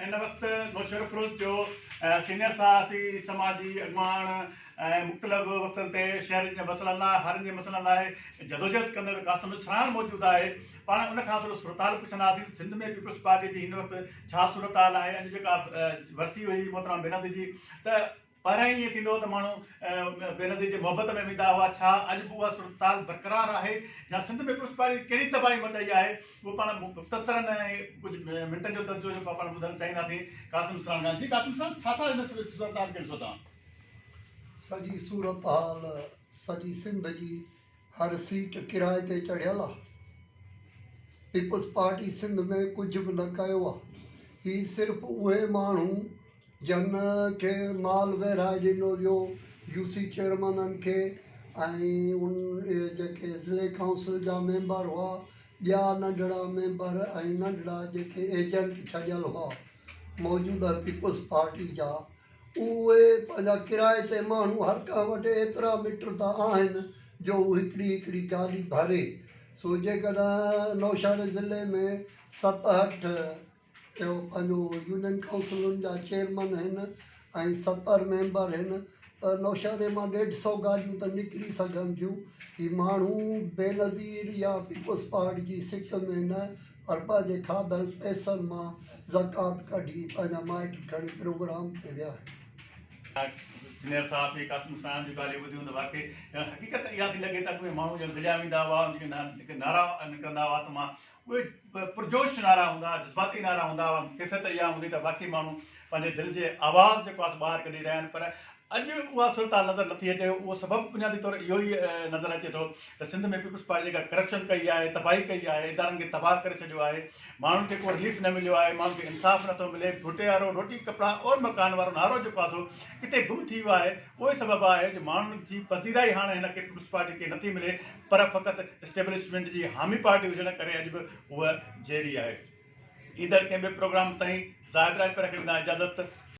इन वक्त नौशर फिरोज जो सीनियर सहासी समाजी अॻवान मुख़्तलिफ़ वक़्तनि ते शहर जे मसइलनि लाइ हर जे मसइलनि लाइ जदोजहद कंदड़ कासिम इसरान मौजूदु आहे। पाण उन खां थोरो सूरत हाल पुछंदासीं सिंध में पीपल्स पार्टी जी हिन वक़्तु छा सूरत हाल आहे। अॼु जेका वरसी हुई मोहतरम बेनज़ीर जी त पहिरियों ई ईअं थींदो त माण्हू बेनज़ीर जी मोहबत में वेंदा हुआ, छा अॼु बि उहा सूरत हाल बरक़रार आहे या सिंध में पीपल्स पार्टी कहिड़ी तबाही मचाई आहे, उहो पाण मुख़्तसरन कुझु मिंटनि जो तर्जुमो जेको पाण ॿुधणु चाहींदासीं कासिम इसरान खां। जी कासिम इसरान, छा था हिन सूरत हाल खे ॾिसो तव्हां? सॼी सूरत हाल सॼी सिंध जी हर सीट किराए ते चढ़ियल आहे। पीपल्स पार्टी सिंध में कुझु बि न कयो आहे। ही सिर्फ़ु उहे माण्हू जन खे माल विरहाए ॾिनो वियो, यूसी चेयरमैननि खे ऐं उन जेके ज़िले काउंसिल जा मेंबर हुआ, ॿिया नंढड़ा मेंबर ऐं नंढड़ा जेके एजेंट छॾियल हुआ मौजूदा पीपल्स पार्टी जा, उहे पंहिंजा किराए ते माण्हू हर का वटि एतिरा मिटंदा आहिनि जो हिकिड़ी हिकिड़ी गाॾी भरे। सो जेकॾहिं नौशहर ज़िले में 7-8 पंहिंजो यूनियन काउंसिलुनि जा चेयरमैन आहिनि ऐं 70 मेंबर आहिनि त नौशहरे मां 150 गाॾियूं त निकिरी सघनि थियूं। ही माण्हू बेनज़ीर या पीपल्स पार्टी जी सिक में न पर पंहिंजे खाधल पैसनि मां ज़कात कढी पंहिंजा माइट खणी प्रोग्राम ते विया। सीनियर साहब कासिम इसरान जी ॻाल्हियूं ॿुधियूं त वाकई हक़ीक़त इहा थी लॻे त उहे माण्हू जो गिलिया वेंदा हुआ, जेके नारा निकिरंदा हुआ त मां उहे पुरजोश नारा हूंदा, जज़्बाती नारा हूंदा हुआ। कैफ़ियत इहा हूंदी त वाकई माण्हू पंहिंजे दिलि जे आवाज़ जेको आहे ॿाहिरि कढी रहिया आहिनि। पर अॼु उहा सूरत हाल नज़र नथी अचे। उहो सबबु बुनियादी तौरु इहो ई नज़र अचे थो त सिंध में पीपल्स पार्टी जेका करप्शन कई आहे, तबाही कई आहे, इदारनि खे तबाह करे छॾियो आहे, माण्हुनि खे को रिलीफ न मिलियो आहे, माण्हुनि खे इंसाफ़ नथो मिले, घुटे वारो रोटी कपिड़ा और मकान वारो नारो जेको आहे सो किथे गुम थी वियो आहे। उहो ई सबबु आहे जो माण्हुनि जी पसीराई हाणे हिनखे पीपल्स पार्टी खे नथी मिले, पर फ़क़ति एस्टेब्लिशमेंट जी हामी पार्टी हुजण करे अॼु बि उहा ज़ेरी आहे। ईंदड़ कंहिं ॿिए प्रोग्राम ताईं ज़ाहिद राज पर रखंदा इजाज़त।